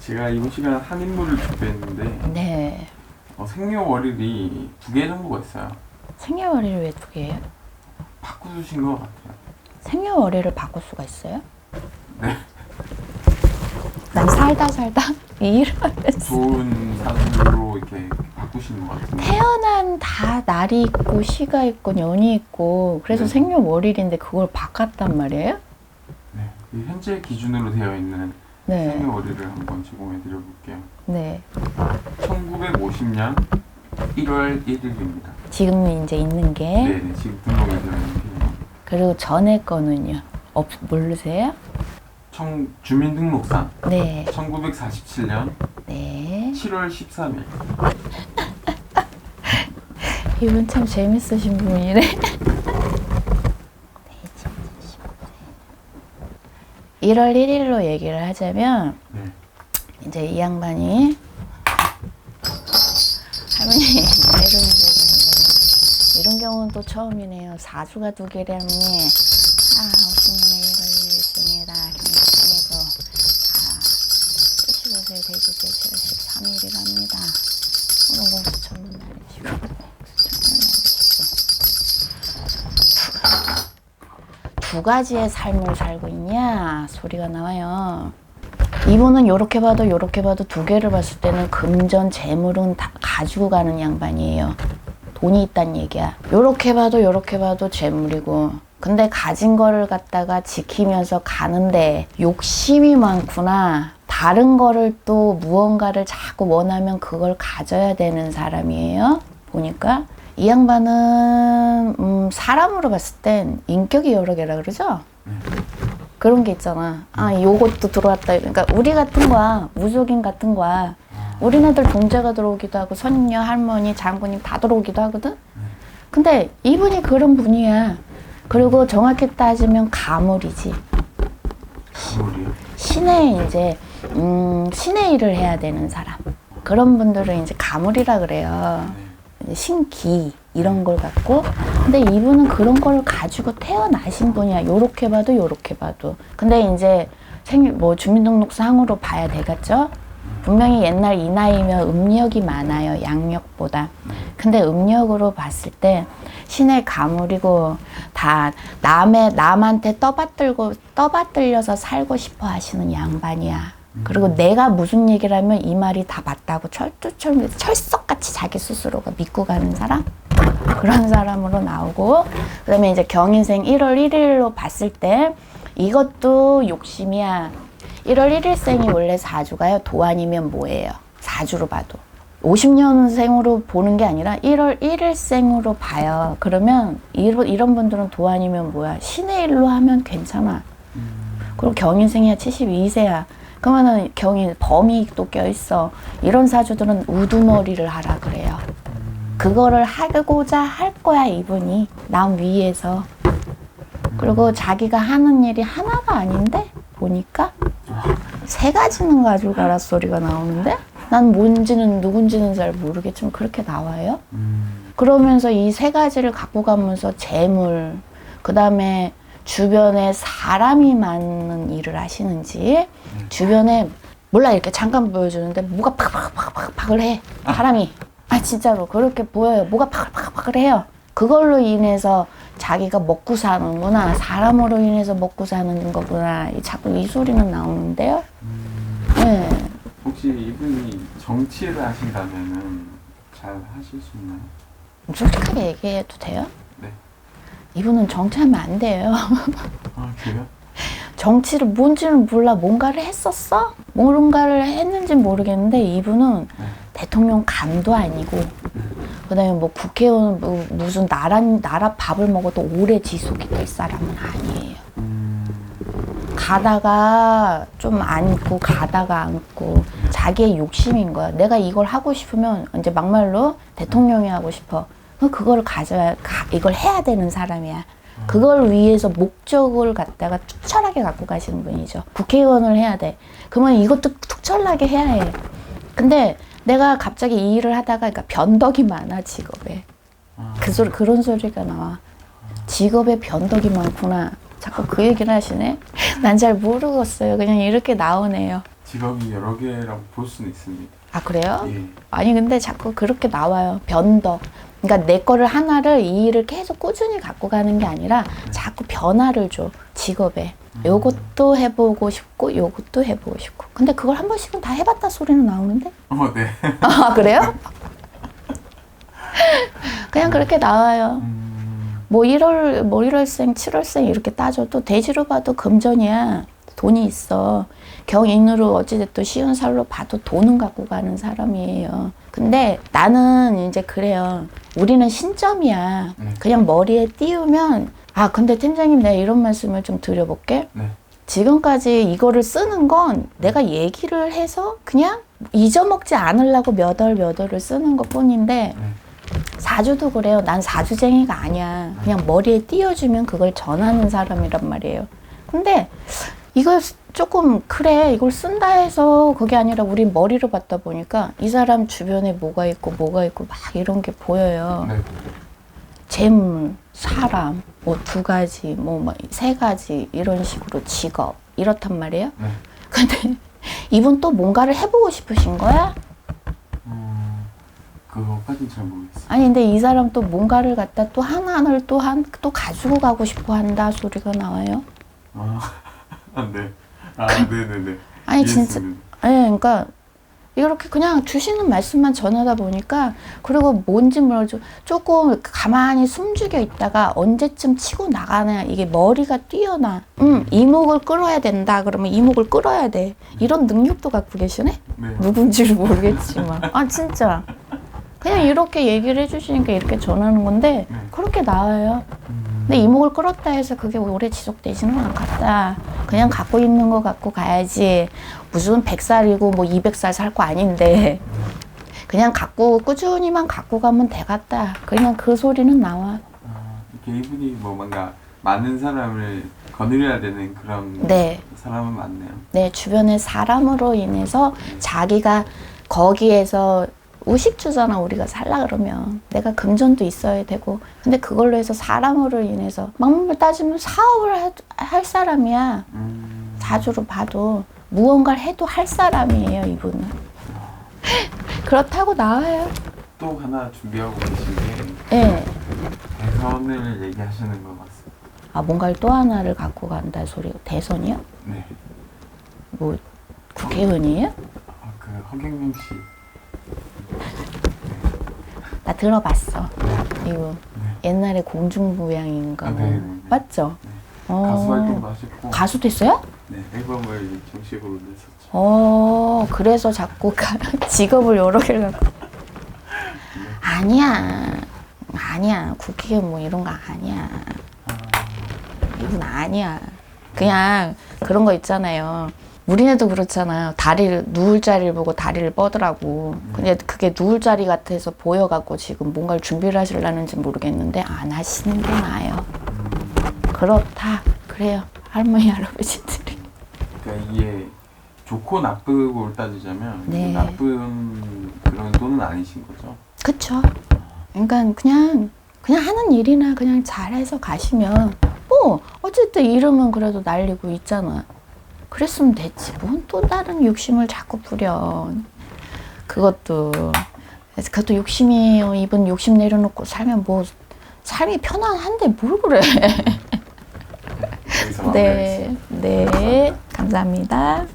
제가 이번 시간 한 인물을 준비했는데 네. 생년월일이 2개 정도가 있어요. 생년월일을 왜 2개예요? 바꾸신 것 같아요. 생년월일을 바꿀 수가 있어요? 네. 난 살다 일을 하면서 좋은 사람으로 이렇게 바꾸시는 것 같은데. 태어난 다 날이 있고 시가 있고 년이 있고 그래서 네. 생년월일인데 그걸 바꿨단 말이에요? 네. 이 현재 기준으로 되어 있는 네. 생년월일을 한번 제공해 드려볼게요. 네. 1950년 1월 1일입니다. 지금 이제 있는 게 네, 지금 등록이 되어 있는 필요입니다. 그리고 전에 거는요? 모르세요? 주민등록상 네. 1947년 네. 7월 13일. 이분 참 재밌으신 분이네. 1월 1일로 얘기를 하자면 네. 이제 이 양반이 할머니 이런 경우는 또 처음이네요. 사주가 2개라니 50년에 1월 1일 있습니다. 경력에서 75세 돼지제 73일이랍니다. 오른공수 천문날이시고 두 가지의 삶을 살고 있냐 소리가 나와요. 이분은 요렇게 봐도 2개를 봤을 때는 금전 재물은 다 가지고 가는 양반이에요. 돈이 있단 얘기야. 요렇게 봐도 재물이고 근데 가진 거를 갖다가 지키면서 가는데 욕심이 많구나. 다른 거를 또 무언가를 자꾸 원하면 그걸 가져야 되는 사람이에요. 보니까 이 양반은 사람으로 봤을 땐 인격이 여러 개라 그러죠? 그런 게 있잖아. 요것도 들어왔다. 그러니까 우리 같은 거야. 무속인 같은 거야. 우리네들 동자가 들어오기도 하고 선녀, 할머니, 장군님 다 들어오기도 하거든? 근데 이분이 그런 분이야. 그리고 정확히 따지면 가물이지. 가물이요? 신의 이제 신의 일을 해야 되는 사람. 그런 분들은 이제 가물이라 그래요. 신기 이런 걸 갖고. 근데 이분은 그런 걸 가지고 태어나신 분이야. 요렇게 봐도. 근데 이제 주민등록상으로 봐야 되겠죠? 분명히 옛날 이 나이면 음력이 많아요. 양력보다. 근데 음력으로 봤을 때 신의 가물이고 다 남한테 떠받들려서 살고 싶어 하시는 양반이야. 그리고 내가 무슨 얘기를 하면 이 말이 다 맞다고 철석같이 자기 스스로가 믿고 가는 사람? 그런 사람으로 나오고, 그 다음에 이제 경인생 1월 1일로 봤을 때 이것도 욕심이야. 1월 1일생이 원래 사주가요. 도안이면 뭐예요? 사주로 봐도. 50년생으로 보는 게 아니라 1월 1일생으로 봐요. 그러면 이런 분들은 도안이면 뭐야? 신의 일로 하면 괜찮아. 그리고 경인생이야 72세야. 그러면은 범이 또 껴있어. 이런 사주들은 우두머리를 하라 그래요. 그거를 하고자 할 거야 이분이. 남 위에서. 그리고 자기가 하는 일이 하나가 아닌데 보니까 3가지는 가지고 가라 소리가 나오는데 난 뭔지는 누군지는 잘 모르겠지만 그렇게 나와요. 그러면서 이 3가지를 갖고 가면서 재물, 그 다음에 주변에 사람이 많은 일을 하시는지, 주변에 몰라 이렇게 잠깐 보여주는데 뭐가 파글파글파글 해. 사람이. 진짜로 그렇게 보여요. 뭐가 파글파글 해요. 그걸로 인해서 자기가 먹고 사는구나. 사람으로 인해서 먹고 사는 거구나. 자꾸 이 소리는 나오는데요. 네. 혹시 이분이 정치를 하신다면은 잘 하실 수 있나요? 솔직하게 얘기해도 돼요? 네. 이분은 정치하면 안 돼요. 그래요? 정치를 뭔지는 몰라. 뭔가를 했었어? 뭔가를 했는지 모르겠는데 이분은 대통령 간도 아니고 그다음에 국회의원 무슨 나라 밥을 먹어도 오래 지속이 될 사람은 아니에요. 가다가 좀 앉고 가다가 앉고 자기의 욕심인 거야. 내가 이걸 하고 싶으면 이제 막말로 대통령이 하고 싶어. 그걸 이걸 해야 되는 사람이야. 그걸 위해서 목적을 갖다가 투철하게 갖고 가시는 분이죠. 국회의원을 해야 돼. 그러면 이것도 투철하게 해야 해. 근데 내가 갑자기 이 일을 하다가 그러니까 변덕이 많아 직업에. 그런 소리가 나와. 직업에 변덕이 많구나. 자꾸 그 얘기를 하시네. 난 잘 모르겠어요. 그냥 이렇게 나오네요. 직업이 여러 개라고 볼 수는 있습니다. 아, 그래요? 예. 아니, 근데 자꾸 그렇게 나와요. 변덕. 그러니까 내 거를 하나를, 이 일을 계속 꾸준히 갖고 가는 게 아니라 자꾸 변화를 줘, 직업에. 요것도 해보고 싶고 요것도 해보고 싶고. 근데 그걸 한 번씩은 다 해봤다 소리는 나오는데? 네. 아, 그래요? 그냥 그렇게 나와요. 뭐 1월생, 7월생 이렇게 따져도 대지로 봐도 금전이야. 돈이 있어. 경인으로 어찌됐든 쉬운 살로 봐도 돈은 갖고 가는 사람이에요. 근데 나는 이제 그래요. 우리는 신점이야. 그냥 머리에 띄우면, 아, 근데 팀장님 내가 이런 말씀을 좀 드려볼게. 네. 지금까지 이거를 쓰는 건 내가 얘기를 해서 그냥 잊어먹지 않으려고 몇 월을 쓰는 것 뿐인데, 사주도 그래요. 난 사주쟁이가 아니야. 그냥 머리에 띄워주면 그걸 전하는 사람이란 말이에요. 근데 이걸 조금 그래 이걸 쓴다 해서 그게 아니라 우리 머리로 봤다 보니까 이 사람 주변에 뭐가 있고 막 이런 게 보여요. 네. 재물, 사람, 뭐 2가지, 뭐 3가지 이런 식으로 직업 이렇단 말이에요. 네. 근데 이분 또 뭔가를 해보고 싶으신 거야? 그거까지는 잘 모르겠어요. 아니 근데 이 사람 또 뭔가를 갖다 또 하나를 또 가지고 가고 싶어 한다 소리가 나와요. 네. 네네네. 아니 진짜, 이해했습니다. 그러니까 이렇게 그냥 주시는 말씀만 전하다 보니까 그리고 뭔지 모르죠. 조금 가만히 숨죽여 있다가 언제쯤 치고 나가냐 이게 머리가 뛰어나. 이목을 끌어야 된다 그러면 이목을 끌어야 돼. 이런 능력도 갖고 계시네? 네. 누군지를 모르겠지만 아 진짜 그냥 이렇게 얘기를 해주시니까 이렇게 전하는 건데 그렇게 나와요. 근데 이목을 끌었다 해서 그게 오래 지속되지는 않겠다. 그냥 갖고 있는 거 갖고 가야지. 무슨 100살이고 뭐 200살 살 거 아닌데 그냥 꾸준히만 갖고 가면 되겠다. 그냥 그 소리는 나와. 이렇게 이분이 뭐 뭔가 많은 사람을 거느려야 되는 그런 네. 사람은 맞네요. 네, 주변의 사람으로 인해서 자기가 거기에서 우식주잖아 우리가 살라 그러면 내가 금전도 있어야 되고 근데 그걸로 해서 사람으로 인해서 막말 따지면 사업을 할 사람이야. 사주로 봐도 무언가를 해도 할 사람이에요 이분은. 그렇다고 나와요. 또 하나 준비하고 계신 게 네. 대선을 얘기하시는 것 같습니다. 아 뭔가를 또 하나를 갖고 간다 소리가 대선이요? 네. 뭐 국회의원이에요? 그 허경영 씨. 나 들어봤어. 이거 옛날에 공중부양인가 뭐. 네. 맞죠? 네. 가수 활동도 하셨고. 가수 됐어요? 네. 앨범을 정식으로 냈었죠. 그래서 자꾸 직업을 여러 개를 갖고. 아니야. 국회의원 뭐 이런 거 아니야. 이건 아니야. 그냥 그런 거 있잖아요. 우리네도 그렇잖아요. 누울 자리를 보고 다리를 뻗으라고. 근데 그게 누울 자리 같아서 보여갖고 지금 뭔가를 준비를 하시려는지 모르겠는데 안 하시는 게 나아요. 그렇다. 그래요. 할머니, 할아버지들이. 그러니까 이게 좋고 나쁘고를 따지자면 네. 나쁜 그런 돈은 아니신 거죠? 그쵸. 그러니까 그냥 하는 일이나 그냥 잘해서 가시면 뭐 어쨌든 이름은 그래도 날리고 있잖아. 그랬으면 됐지. 뭔 또 다른 욕심을 자꾸 부려. 그것도 욕심이에요. 이분 욕심 내려놓고 살면 뭐 삶이 편안한데 뭘 그래. 여기서 마무리하겠습니다. 네, 감사합니다.